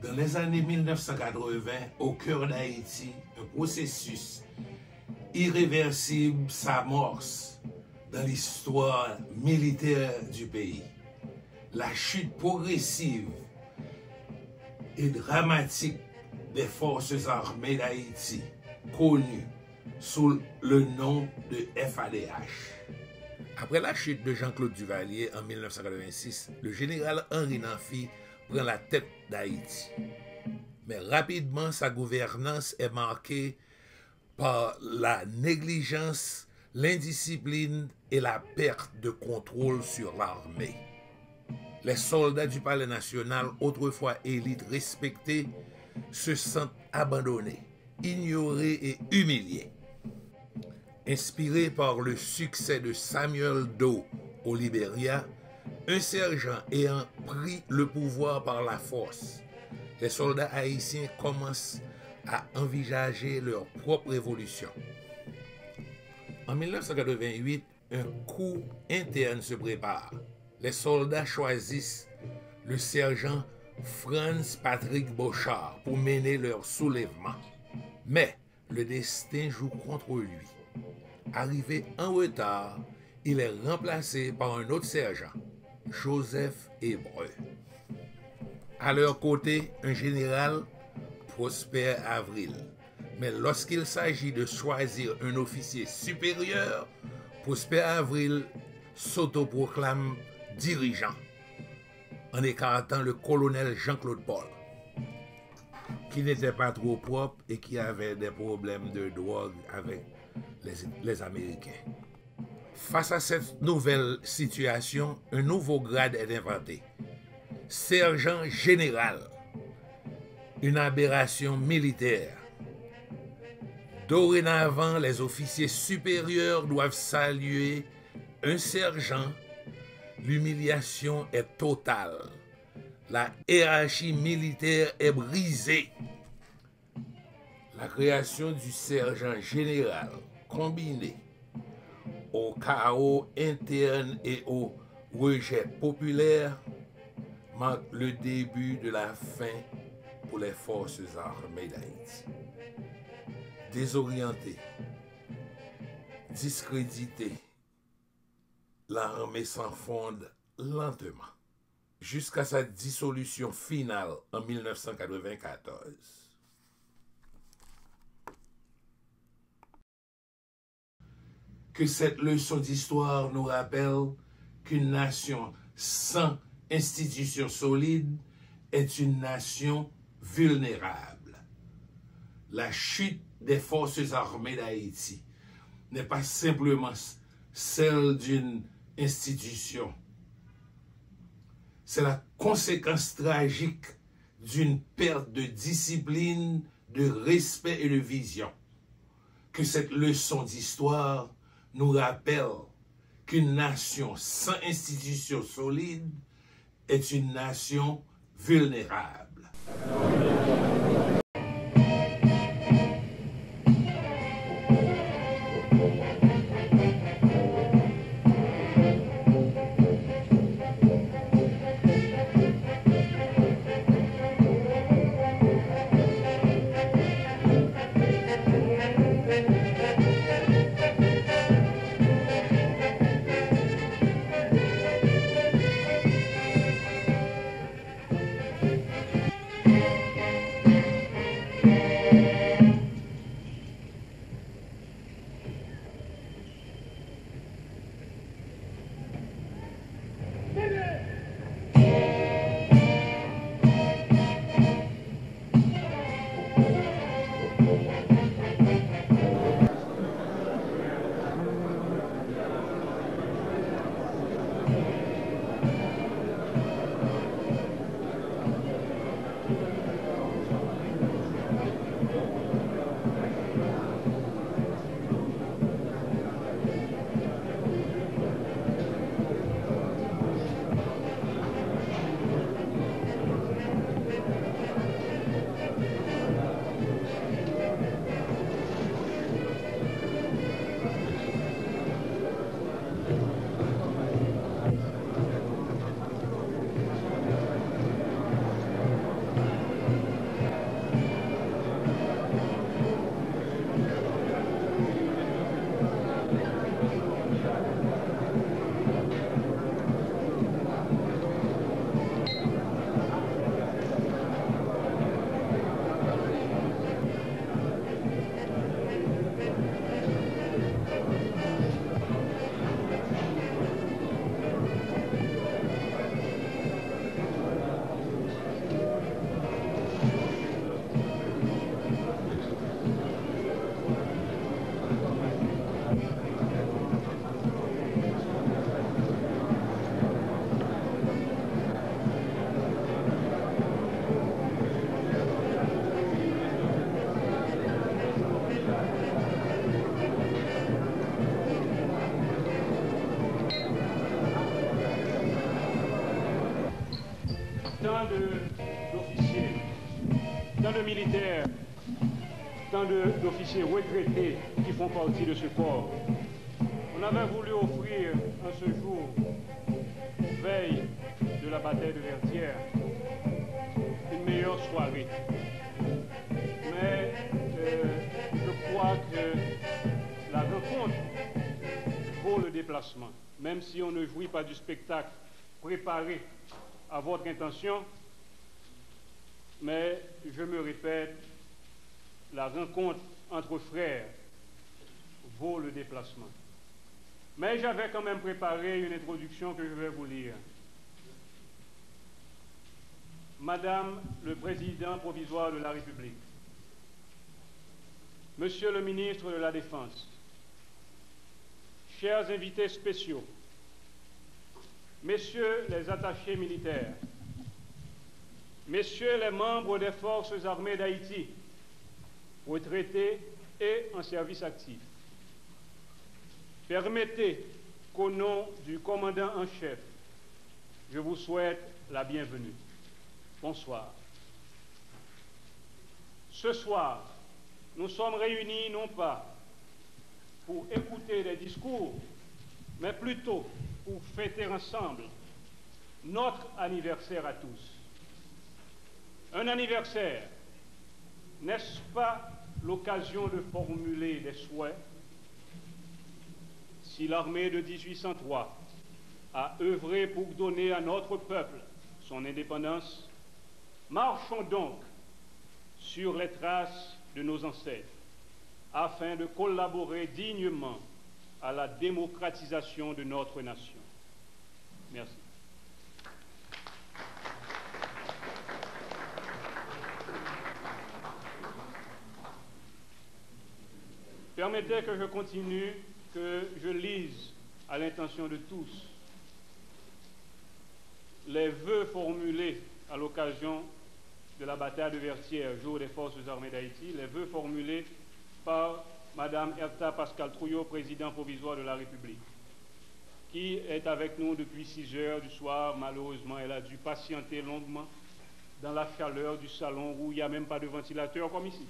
Dans les années 1980, au cœur d'Haïti, un processus irréversible s'amorce dans l'histoire militaire du pays. La chute progressive et dramatique des forces armées d'Haïti, connues sous le nom de FADH. Après la chute de Jean-Claude Duvalier en 1986, le général Henri Nafi prend la tête d'Haïti. Mais rapidement, sa gouvernance est marquée par la négligence, l'indiscipline et la perte de contrôle sur l'armée. Les soldats du Palais national, autrefois élites respectées, se sentent abandonnés, ignorés et humiliés. Inspiré par le succès de Samuel Doe au Libéria, un sergent ayant pris le pouvoir par la force, les soldats haïtiens commencent à envisager leur propre révolution. En 1988, un coup interne se prépare. Les soldats choisissent le sergent Franz Patrick Bochard pour mener leur soulèvement. Mais le destin joue contre lui. Arrivé en retard, il est remplacé par un autre sergent, Joseph Hébreu. À leur côté, un général, Prosper Avril. Mais lorsqu'il s'agit de choisir un officier supérieur, Prosper Avril s'autoproclame dirigeant, en écartant le colonel Jean-Claude Paul, qui n'était pas trop propre et qui avait des problèmes de drogue avec les Américains. Face à cette nouvelle situation, un nouveau grade est inventé. Sergent général, une aberration militaire. Dorénavant, les officiers supérieurs doivent saluer un sergent. L'humiliation est totale. La hiérarchie militaire est brisée. La création du sergent général, combinée au chaos interne et au rejet populaire, marque le début de la fin pour les forces armées d'Haïti. Désorientée, discréditée, l'armée s'enfonde lentement jusqu'à sa dissolution finale en 1994. Que cette leçon d'histoire nous rappelle qu'une nation sans institutions solides est une nation vulnérable. La chute des forces armées d'Haïti n'est pas simplement celle d'une institution. C'est la conséquence tragique d'une perte de discipline, de respect et de vision. Que cette leçon d'histoire nous rappelle qu'une nation sans institution solide est une nation vulnérable. de militaires, tant d'officiers retraités qui font partie de ce corps, on avait voulu offrir en ce jour, veille de la bataille de Vertières, une meilleure soirée. Mais je crois que la rencontre vaut le déplacement, même si on ne jouit pas du spectacle préparé à votre intention. Mais je me répète, la rencontre entre frères vaut le déplacement. Mais j'avais quand même préparé une introduction que je vais vous lire. Madame le Président provisoire de la République, Monsieur le ministre de la Défense, chers invités spéciaux, Messieurs les attachés militaires, Messieurs les membres des Forces armées d'Haïti, retraités et en service actif, permettez qu'au nom du commandant en chef, je vous souhaite la bienvenue. Bonsoir. Ce soir, nous sommes réunis non pas pour écouter des discours, mais plutôt pour fêter ensemble notre anniversaire à tous. Un anniversaire, n'est-ce pas l'occasion de formuler des souhaits? Si l'armée de 1803 a œuvré pour donner à notre peuple son indépendance, marchons donc sur les traces de nos ancêtres afin de collaborer dignement à la démocratisation de notre nation. Merci. Permettez que je continue, que je lise à l'intention de tous les vœux formulés à l'occasion de la bataille de Vertières, jour des Forces armées d'Haïti, les vœux formulés par Madame Herta Pascal-Trouillot, président provisoire de la République, qui est avec nous depuis 6 heures du soir. Malheureusement, elle a dû patienter longuement dans la chaleur du salon où il n'y a même pas de ventilateur comme ici.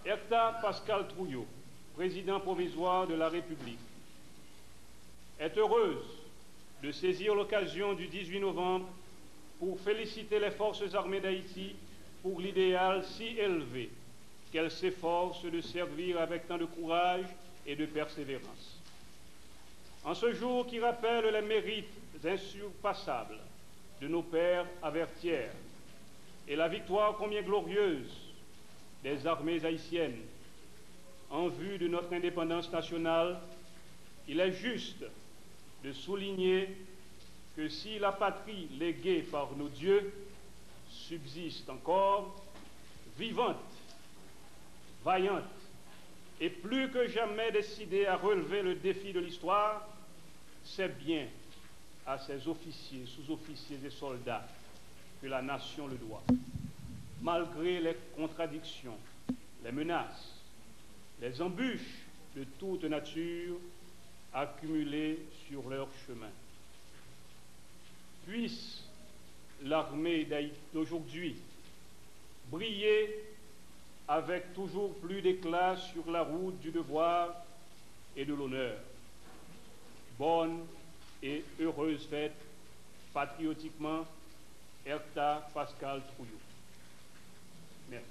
Herta Pascal-Trouillot, président provisoire de la République, est heureuse de saisir l'occasion du 18 novembre pour féliciter les Forces armées d'Haïti pour l'idéal si élevé qu'elles s'efforcent de servir avec tant de courage et de persévérance. En ce jour qui rappelle les mérites insurpassables de nos pères à Vertières et la victoire combien glorieuse des armées haïtiennes en vue de notre indépendance nationale, il est juste de souligner que si la patrie léguée par nos dieux subsiste encore, vivante, vaillante et plus que jamais décidée à relever le défi de l'histoire, c'est bien à ses officiers, sous-officiers et soldats que la nation le doit. Malgré les contradictions, les menaces, les embûches de toute nature accumulées sur leur chemin. Puisse l'armée d'aujourd'hui briller avec toujours plus d'éclat sur la route du devoir et de l'honneur. Bonne et heureuse fête, patriotiquement, Herta Pascal-Trouillot. Merci.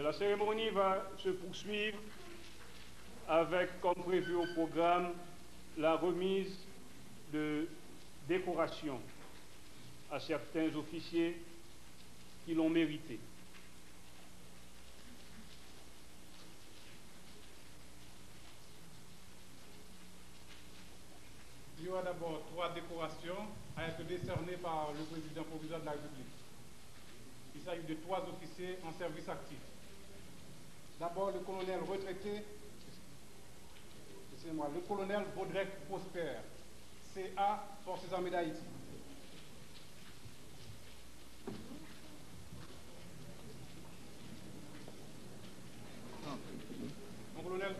La cérémonie va se poursuivre avec, comme prévu au programme, la remise de décorations à certains officiers qui l'ont mérité. Il y aura d'abord 3 décorations à être décernées par le président provisoire de la République. Il s'agit de 3 officiers en service actif. D'abord, le colonel retraité, excusez-moi, le colonel Baudrec Prosper, CA, Forces armées d'Haïti. Mon colonel,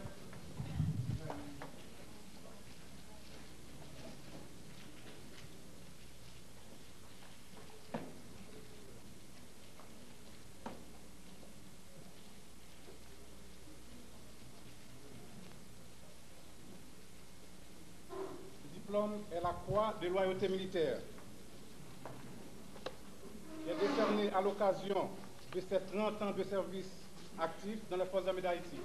diplôme est la Croix de loyauté militaire, qui est décernée à l'occasion de ses 30 ans de service actif dans les Forces armées d'Haïti,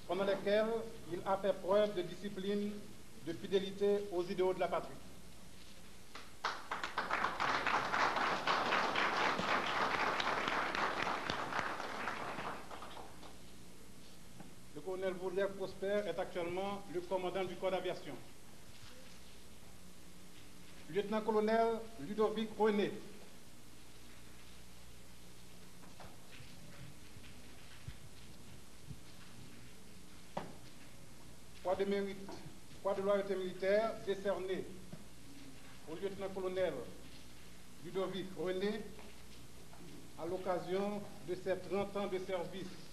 pendant lesquels il a fait preuve de discipline, de fidélité aux idéaux de la patrie. Le colonel Vaudreuil Prosper est actuellement le commandant du corps d'aviation. Lieutenant-colonel Ludovic René, croix de mérite, croix de loyauté militaire décernée au lieutenant-colonel Ludovic René à l'occasion de ses 30 ans de service